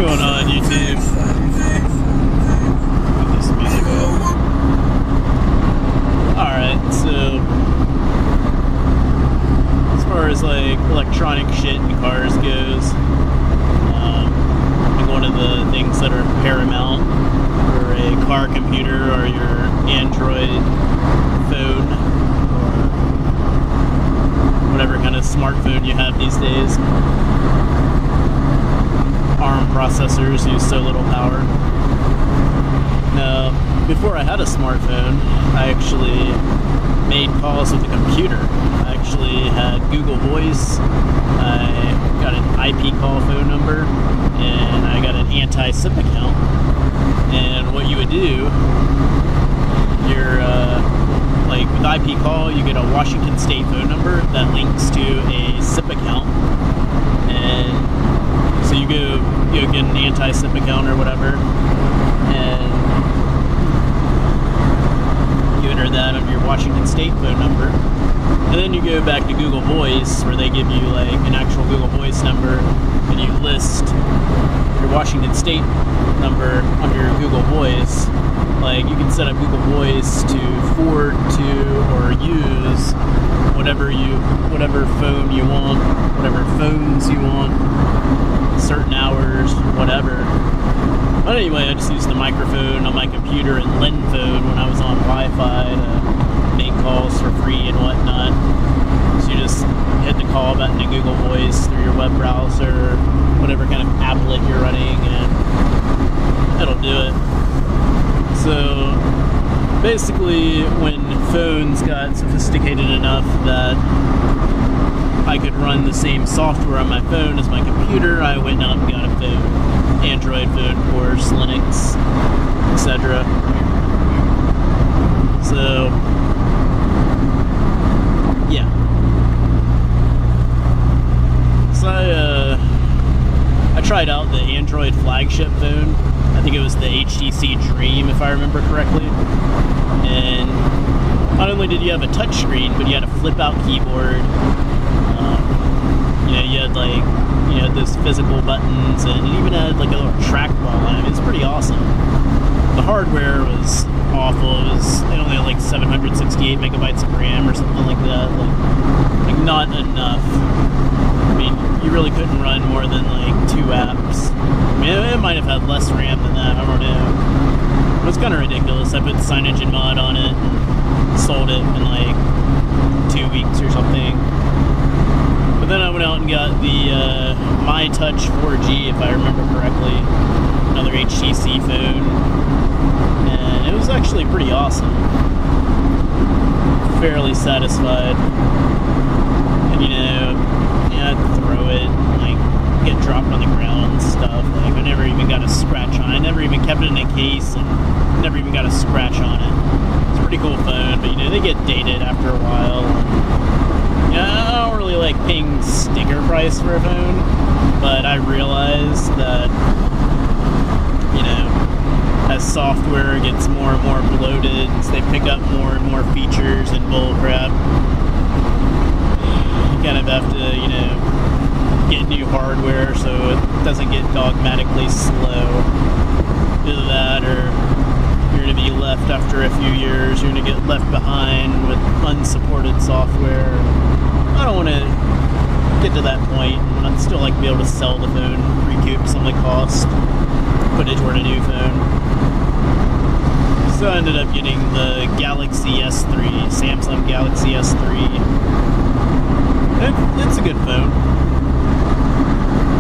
going on, YouTube? Put this music off. Alright, so as far as like electronic shit in cars goes, I think one of the things that are paramount for a car computer or your Android phone or whatever kind of smartphone you have these days. ARM processors use so little power. Now, before I had a smartphone, I actually made calls with a computer. I actually had Google Voice, I got an IP call phone number, and I got an anti-SIP account. And what you would do, you're like with IP call, you get a Washington State phone number that links to a SIP account, and so you get an anti-SIP account or whatever, and you enter that under your Washington State phone number, and then you go back to Google Voice where they give you like an actual Google Voice number, and you list your Washington State number under Google Voice. Like, you can set up Google Voice to forward to or use whatever phone you want, whatever phones you want, certain hours, whatever. But anyway, I just used the microphone on my computer and LendPhone when I was on Wi-Fi to make calls for free and whatnot. So you just hit the call button in Google Voice through your web browser, whatever kind of applet you're running, and it'll do it. So basically, when phones got sophisticated enough that I could run the same software on my phone as my computer, I went out and got a phone. Android phone, of course, Linux, etc. So, yeah. So I tried out the Android flagship phone. I think it was the HTC Dream, if I remember correctly. And not only did you have a touchscreen, but you had a flip-out keyboard. You had those physical buttons, and it even had like a little trackball on it. It's pretty awesome. The hardware was awful. It only had like 768 megabytes of RAM or something like that. Like not enough. I mean, you really couldn't run more than like 2 apps. I mean, it might have had less RAM than that, I don't know. It was kind of ridiculous. I put CyanogenMod on it and sold it in like 2 weeks or something. But then I went out and got the MyTouch 4G, if I remember correctly, another HTC phone, and it was actually pretty awesome. Fairly satisfied. And you had to throw it, like, get dropped on the ground and stuff. Like, I never even got a scratch on it. I never even kept it in a case and never even got a scratch on it. It's a pretty cool phone, but they get dated after a while. I don't really like paying sticker price for a phone, but I realize that, as software gets more and more bloated, as they pick up more and more features and bullcrap, you kind of have to, get new hardware so it doesn't get dogmatically slow. Either that, or you're going to be left after a few years, you're going to get left behind with unsupported software. I don't want to get to that point. I'd still like to be able to sell the phone, recoup some of the cost, put it toward a new phone. So I ended up getting the Galaxy S3, Samsung Galaxy S3. It's a good phone,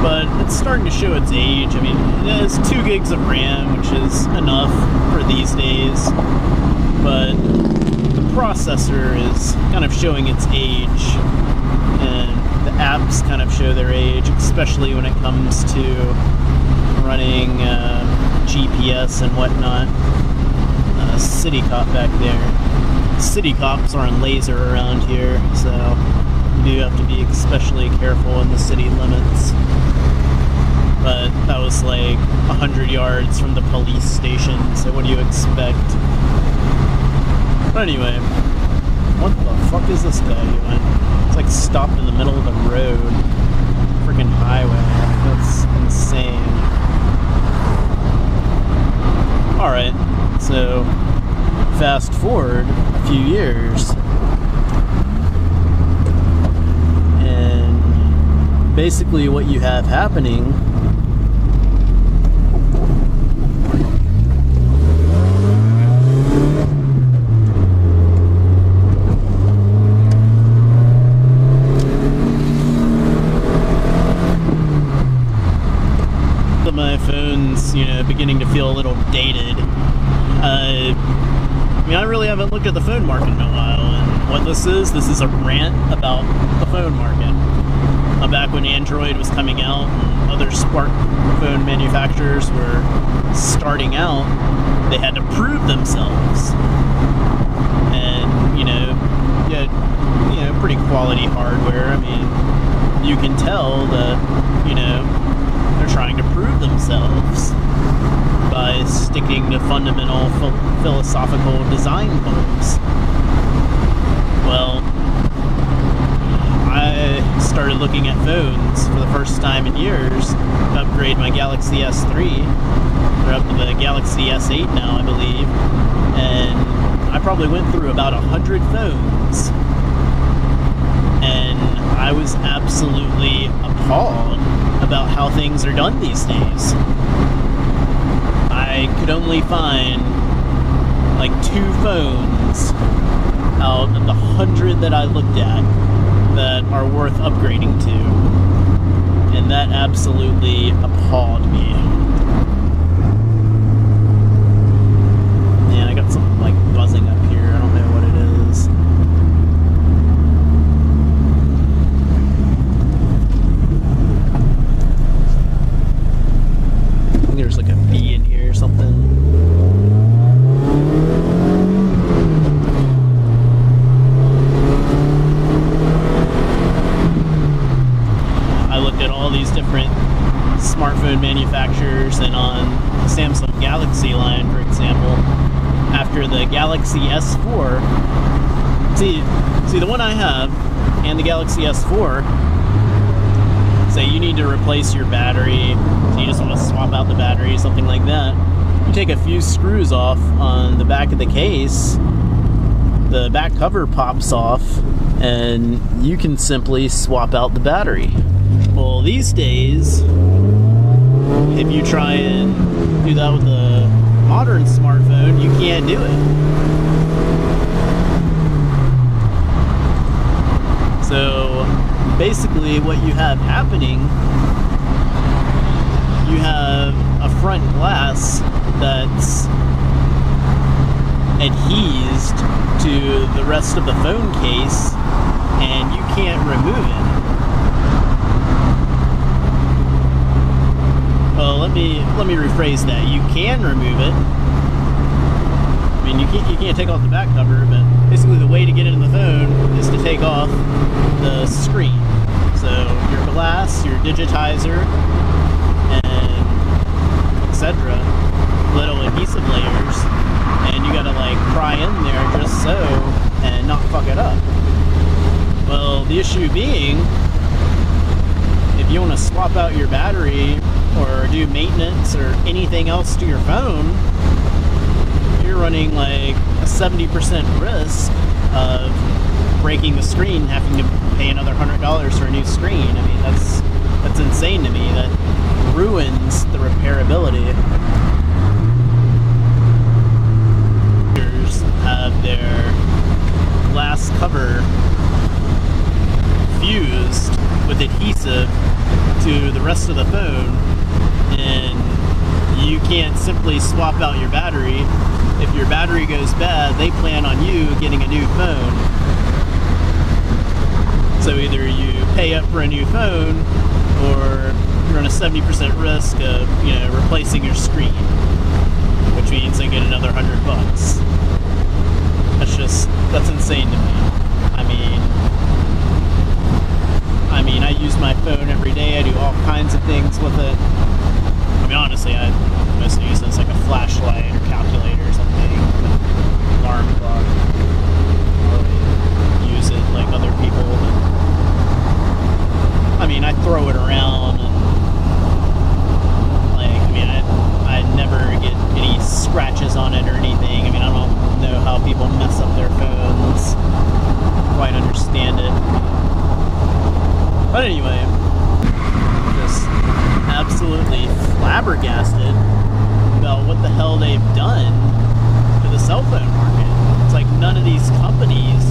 but it's starting to show its age. I mean, it has 2 gigs of RAM, which is enough for these days, but the processor is kind of showing its age, and the apps kind of show their age, especially when it comes to running GPS and whatnot. City cop back there. City cops are on laser around here, so you do have to be especially careful in the city limits. But that was like 100 yards from the police station, so what do you expect? But anyway, what the fuck is this guy doing? It's like stopped in the middle of the road. Freaking highway. That's insane. fast forward a few years, and basically what you have happening my phone's, beginning to feel a little dated. I really haven't looked at the phone market in a while, and what this is a rant about the phone market. Back when Android was coming out and other smartphone manufacturers were starting out, they had to prove themselves. And, pretty quality hardware. I mean, you can tell that, they're trying to prove themselves by sticking to fundamental philosophical design goals. Well, I started looking at phones for the first time in years to upgrade my Galaxy S3. They're up to the Galaxy S8 now, I believe. And I probably went through about 100 phones. And I was absolutely appalled about how things are done these days. I could only find like 2 phones out of the 100 that I looked at that are worth upgrading to, and that absolutely appalled me. Yeah, I got something like buzzing up here. I don't know what it is. I think there's like a bee in here or something. These different smartphone manufacturers, and on the Samsung Galaxy line, for example, after the Galaxy S4, see the one I have and the Galaxy S4 say you need to replace your battery, so you just want to swap out the battery, something like that. You take a few screws off on the back of the case, the back cover pops off, and you can simply swap out the battery. Well, these days, if you try and do that with a modern smartphone, you can't do it. So, basically what you have happening, you have a front glass that's adhesed to the rest of the phone case, and you can't remove it. Well, let me rephrase that. You can remove it. I mean, you can't take off the back cover, but basically the way to get into the phone is to take off the screen. So your glass, your digitizer, and etc. little adhesive layers, and you gotta like pry in there just so and not fuck it up. Well, the issue being, if you want to swap out your battery or do maintenance or anything else to your phone, you're running like a 70% risk of breaking the screen, having to pay another $100 for a new screen. I mean, that's insane to me. That ruins the repairability. Have their glass cover fused with adhesive to the rest of the phone, and you can't simply swap out your battery. If your battery goes bad, they plan on you getting a new phone. So either you pay up for a new phone, or you're on a 70% risk of, replacing your screen, which means they get another $100. That's insane to me. I mean, I use my phone every day. I do all kinds of things with it. I mean, honestly, I mostly use it as like a flashlight or calculator or something, alarm clock. I don't really use it like other people. But, I mean, I throw it around, and I never never get any scratches on it or anything. I mean, I don't know how people mess up their phones. Quite understand it. But anyway, just absolutely flabbergasted about what the hell they've done to the cell phone market. It's like none of these companies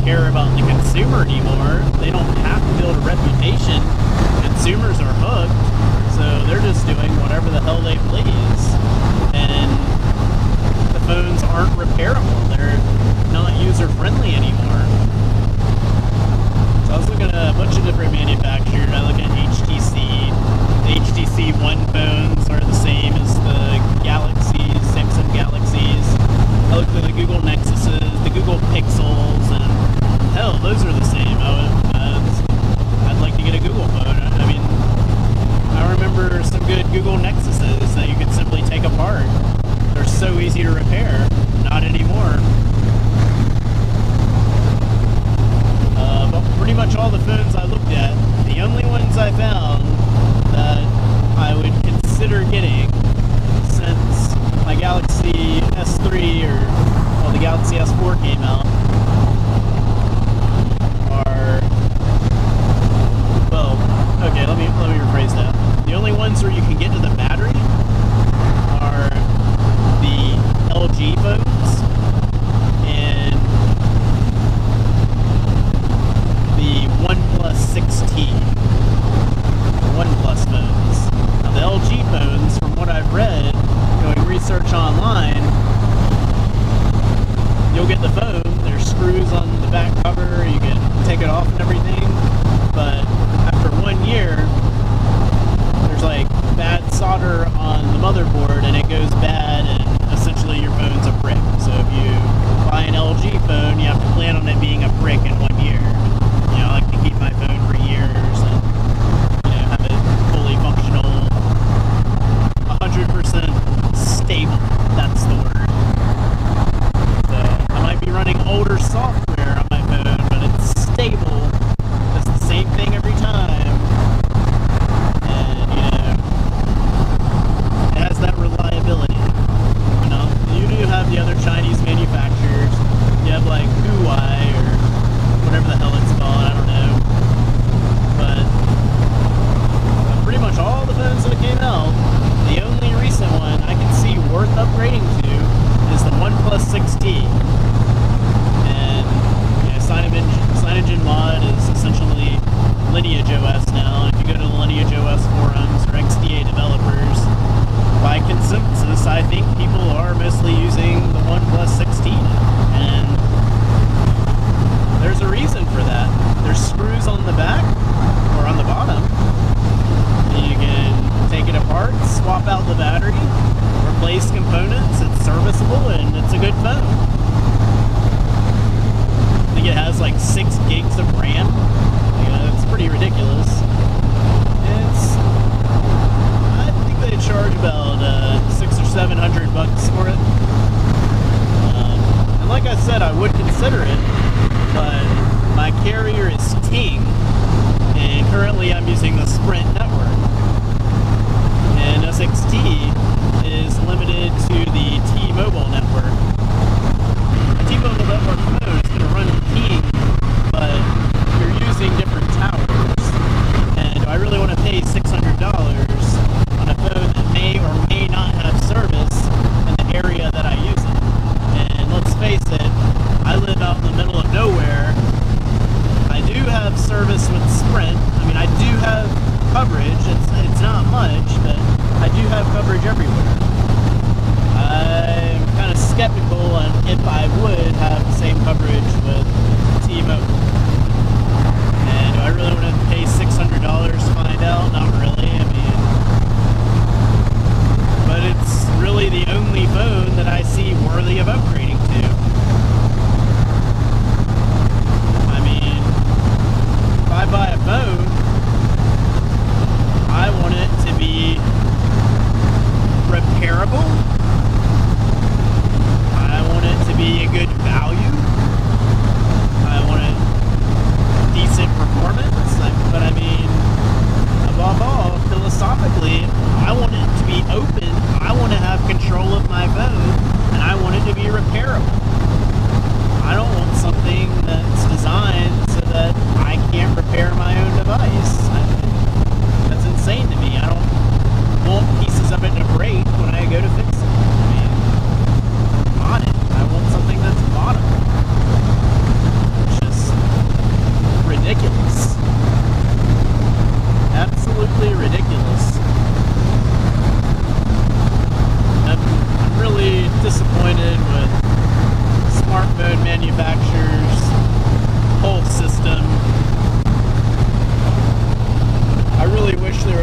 care about the consumer anymore. They don't have to build a reputation. Consumers are hooked, so they're just doing whatever the hell they please. And the phones aren't repairable. They're not user-friendly anymore. So I was looking at a bunch of different manufacturers. I look at HTC. The HTC One phones are the same as the Galaxies, Samsung Galaxies. I looked at the Google Nexuses, the Google Pixels, and hell, those are the same. I'd like to get a Google phone. I mean, I remember some good Google Nexuses that you could simply take apart. They're so easy to repair. Not anymore. But pretty much all the phones I looked at, the only ones I found that I would consider getting since my Galaxy S3 or the Galaxy S4 came out are, well, okay, let me rephrase that. The only ones where you can get to the battery are the LG phones and the OnePlus 6T. OnePlus phones. Now the LG phones, from what I've read, doing research online, you'll get the phone, there's screws on the back cover, you can take it off and everything, but after 1 year, there's like bad solder on the motherboard and it goes bad and essentially your phone's a brick. So if you buy an LG phone, you have to plan on it being a brick in 1 year. You know, I like to keep my phone for years and, you know, have it fully functional, 100% stable. That's the word. So I might be running older software on my phone, but it's stable. It's the same thing every time. And, you know, it has that reliability. You know, you do have the other Chinese manufacturers. You have like Huawei or whatever the hell it's called, I don't know. But pretty much all the phones that came out, the only recent one I can see worth upgrading to is the OnePlus 6T. And you know, CyanogenMod is essentially Lineage OS now. If you go to the Lineage OS forums or XDA developers, by consensus, I think people are mostly using the OnePlus 6T. And there's a reason for that. There's screws on the back or on the bottom. You can take it apart, swap out the battery, replace components. It's serviceable and it's a good phone. I think it has like 6 gigs of RAM. It's pretty ridiculous. I think they charge about $600 or $700 for it. And like I said, I would consider it, but my carrier is Ting, and currently I'm using the Sprint network. And SXT is limited to the T-Mobile network. The T-Mobile network phone is going to run Ting, but you're using different towers. And do I really want to pay $600 on a phone that may or may not have service in the area that I use it? And let's face it, I live out in the middle of nowhere. I do have service with Sprint. I mean, I do have coverage. It's not much, but I do have coverage everywhere. I'm kind of skeptical on if I would have the same coverage with T-Mobile. And do I really want to pay $600 to find out? Not really.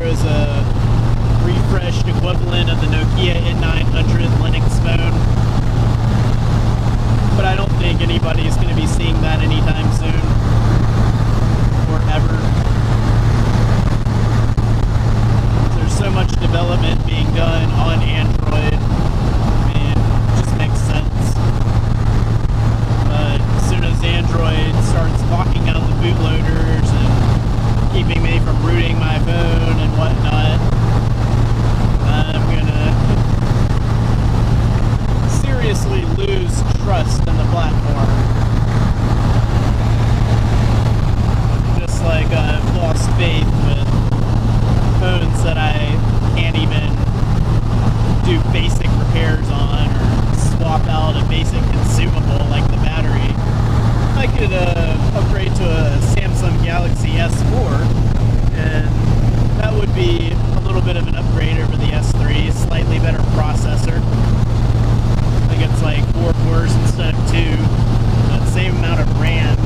there was a refreshed equivalent of the Nokia N900 Linux phone. But I don't think anybody's going to be seeing that anytime soon. Or ever. There's so much development being done on Android. I mean, it just makes sense. But as soon as Android starts locking out the bootloaders and keeping me from rooting my phone and whatnot, I'm gonna seriously lose trust in the platform. Just like I've lost faith with phones that I can't even do basic repairs on or swap out a basic consumable like the battery. I could upgrade to a Samsung Galaxy S4, and that would be a little bit of an upgrade over the S3, slightly better processor. I think it's like 4 cores instead of 2, but same amount of RAM.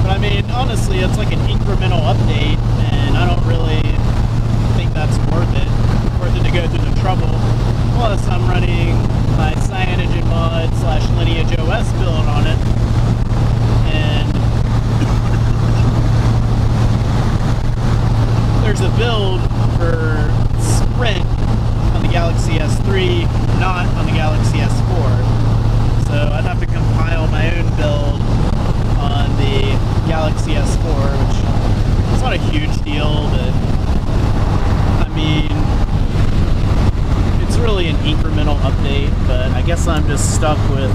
But I mean, honestly, it's like an incremental update, and I don't really think that's worth it to go through the trouble. Plus, I'm running my CyanogenMod / Lineage OS build on it, and there's a build for Sprint on the Galaxy S3, not on the Galaxy S4. So I'd have to compile my own build on the Galaxy S4, which is not a huge deal, but I mean, it's really an incremental update, but I guess I'm just stuck with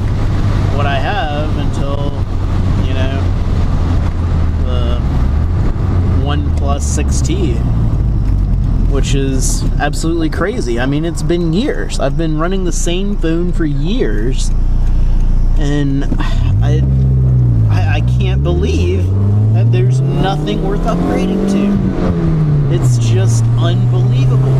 what I have until, you know, the OnePlus 6T, which is absolutely crazy. I mean, it's been years. I've been running the same phone for years, and I can't believe that there's nothing worth upgrading to. It's just unbelievable.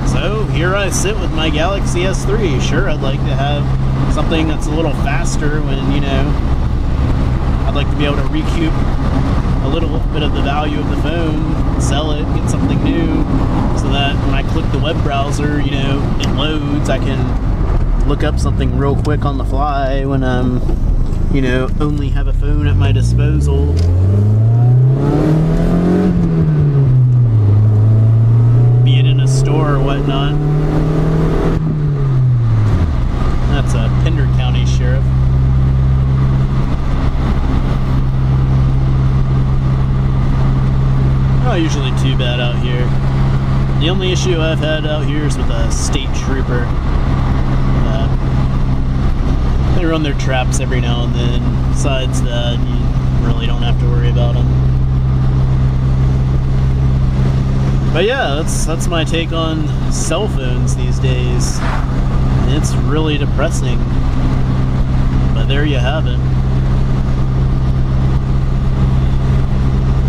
So here I sit with my Galaxy S3. Sure, I'd like to have something that's a little faster when, you know, I'd like to be able to recoup a little bit of the value of the phone, sell it, get something new, so that when I click the web browser, you know, it loads, I can look up something real quick on the fly when I'm, you know, only have a phone at my disposal. Be it in a store or whatnot. That's a Pender County Sheriff. Not usually too bad out here. The only issue I've had out here is with a state trooper. They run their traps every now and then. Besides that, you really don't have to worry about them. But yeah, that's my take on cell phones these days. It's really depressing. But there you have it.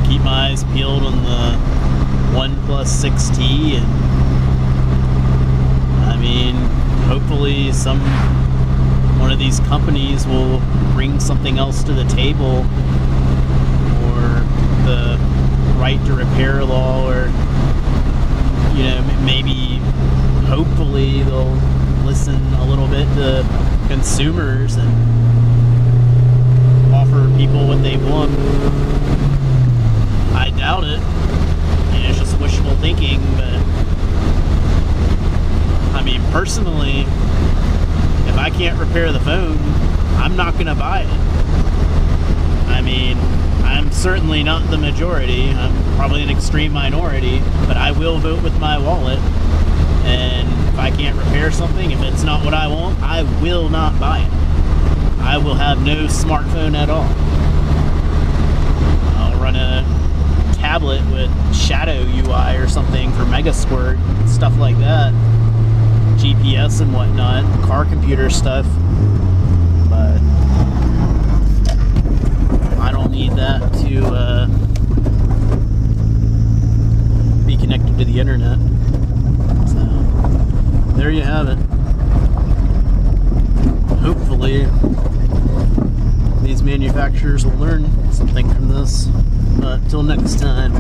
Keep my eyes peeled on the OnePlus 6T, and I mean, hopefully one of these companies will bring something else to the table, or the right to repair law, or, you know, maybe hopefully they'll listen a little bit to consumers and offer people what they want. I doubt it. And it's just wishful thinking, but I mean, personally, if I can't repair the phone, I'm not going to buy it. I mean, I'm certainly not the majority. I'm probably an extreme minority, but I will vote with my wallet. And if I can't repair something, if it's not what I want, I will not buy it. I will have no smartphone at all. I'll run a tablet with Shadow UI or something for Megasquirt, stuff like that. GPS and whatnot, car computer stuff. But I don't need that to be connected to the internet. So there you have it. Hopefully these manufacturers will learn something from this. But till next time.